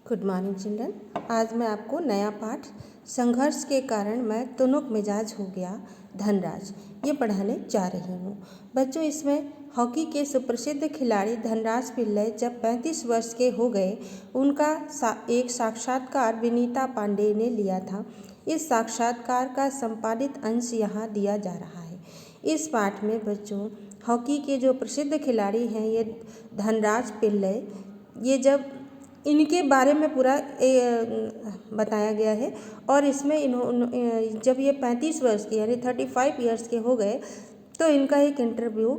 Good morning children. आज मैं आपको नया पाठ संघर्ष के कारण मैं तुनुक मिजाज हो गया धनराज ये पढ़ाने जा रही हूँ। बच्चों, इसमें हॉकी के सुप्रसिद्ध खिलाड़ी धनराज पिल्लई जब 35 वर्ष के हो गए, उनका एक साक्षात्कार विनीता पांडे ने लिया था। इस साक्षात्कार का संपादित अंश यहाँ दिया जा रहा है। इस पाठ में बच्चों हॉकी के जो प्रसिद्ध खिलाड़ी हैं ये धनराज पिल्लई, ये जब इनके बारे में पूरा बताया गया है और इसमें जब ये 35 वर्ष के यानी 35 ईयर्स के हो गए तो इनका एक इंटरव्यू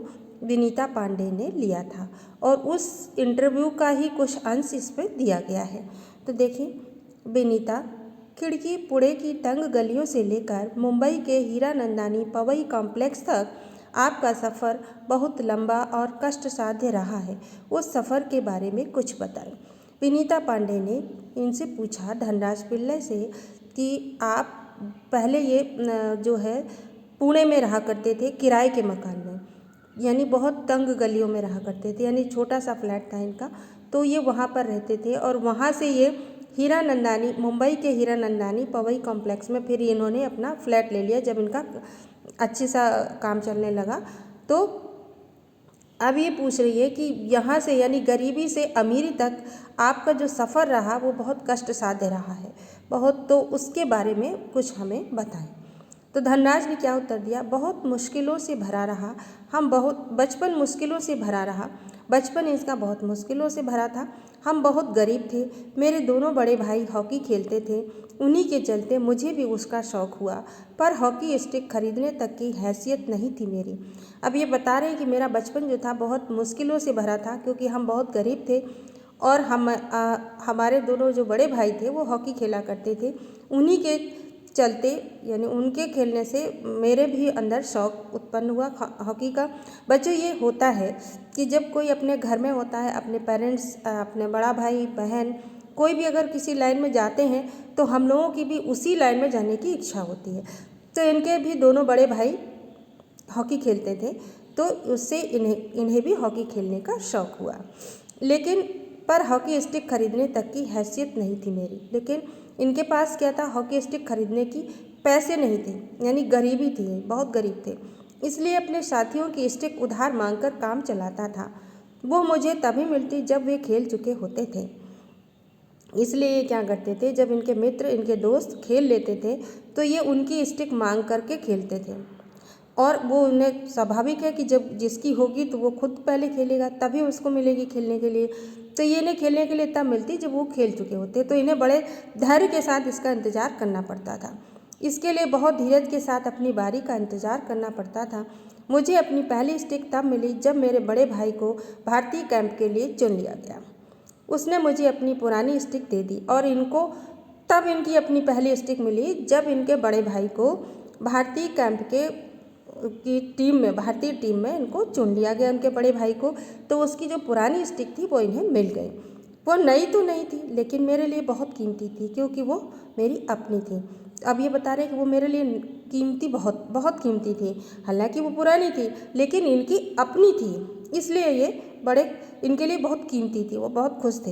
विनीता पांडे ने लिया था और उस इंटरव्यू का ही कुछ अंश इस पर दिया गया है। तो देखिए, विनीता, खिड़की पुणे की तंग गलियों से लेकर मुंबई के हीरानंदानी पवई कॉम्प्लेक्स तक आपका सफ़र बहुत लंबा और कष्टसाध्य रहा है। उस सफ़र के बारे में कुछ बताएं। विनीता पांडे ने इनसे पूछा धनराज पिल्लई से कि आप पहले ये जो है पुणे में रहा करते थे किराए के मकान में, यानी बहुत तंग गलियों में रहा करते थे, यानी छोटा सा फ्लैट था इनका, तो ये वहाँ पर रहते थे और वहाँ से ये हीरानंदानी, मुंबई के हीरानंदानी पवई कॉम्प्लेक्स में फिर इन्होंने अपना फ्लैट ले लिया जब इनका अच्छे सा काम चलने लगा। तो अब ये पूछ रही है कि यहाँ से यानी गरीबी से अमीरी तक आपका जो सफ़र रहा वो बहुत कष्ट साध्य रहा है बहुत, तो उसके बारे में कुछ हमें बताएं। तो धनराज ने क्या उत्तर दिया, बहुत मुश्किलों से भरा रहा, बचपन मुश्किलों से भरा रहा, बचपन इसका बहुत मुश्किलों से भरा था। हम बहुत गरीब थे, मेरे दोनों बड़े भाई हॉकी खेलते थे, उन्हीं के चलते मुझे भी उसका शौक़ हुआ, पर हॉकी स्टिक खरीदने तक की हैसियत नहीं थी मेरी। अब ये बता रहे हैं कि मेरा बचपन जो था बहुत मुश्किलों से भरा था क्योंकि हम बहुत गरीब थे और हमारे दोनों जो बड़े भाई थे वो हॉकी खेला करते थे, उन्हीं के चलते यानी उनके खेलने से मेरे भी अंदर शौक़ उत्पन्न हुआ हॉकी का। बच्चों, ये होता है कि जब कोई अपने घर में होता है, अपने पेरेंट्स, अपने बड़ा भाई बहन कोई भी अगर किसी लाइन में जाते हैं तो हम लोगों की भी उसी लाइन में जाने की इच्छा होती है। तो इनके भी दोनों बड़े भाई हॉकी खेलते थे तो उससे इन्हें भी हॉकी खेलने का शौक़ हुआ, लेकिन पर हॉकी स्टिक खरीदने तक की हैसियत नहीं थी मेरी। लेकिन इनके पास क्या था, हॉकी स्टिक खरीदने की पैसे नहीं थे, यानी गरीबी थी, बहुत गरीब थे, इसलिए अपने साथियों की स्टिक उधार मांगकर काम चलाता था। वो मुझे तभी मिलती जब वे खेल चुके होते थे, इसलिए ये क्या करते थे, जब इनके मित्र, इनके दोस्त खेल लेते थे तो ये उनकी स्टिक मांग करके खेलते थे और वो उन्हें स्वाभाविक है कि जब जिसकी होगी तो वो खुद पहले खेलेगा तभी उसको मिलेगी खेलने के लिए। तो ये इन्हें खेलने के लिए तब मिलती जब वो खेल चुके होते, तो इन्हें बड़े धैर्य के साथ इसका इंतज़ार करना पड़ता था। इसके लिए बहुत धीरज के साथ अपनी बारी का इंतज़ार करना पड़ता था। मुझे अपनी पहली स्टिक तब मिली जब मेरे बड़े भाई को भारतीय कैंप के लिए चुन लिया गया। उसने मुझे अपनी पुरानी स्टिक दे दी और तब इनकी अपनी पहली स्टिक मिली जब इनके बड़े भाई को भारतीय कैंप की भारतीय टीम में इनको चुन लिया गया, उनके बड़े भाई को। तो उसकी जो पुरानी स्टिक थी वो इन्हें मिल गई। वो नई तो नहीं थी लेकिन मेरे लिए बहुत कीमती थी क्योंकि वो मेरी अपनी थी। अब ये बता रहे हैं कि वो मेरे लिए कीमती, बहुत बहुत कीमती थी, हालांकि वो पुरानी थी लेकिन इनकी अपनी थी, इसलिए ये इनके लिए बहुत कीमती थी, वो बहुत खुश थे।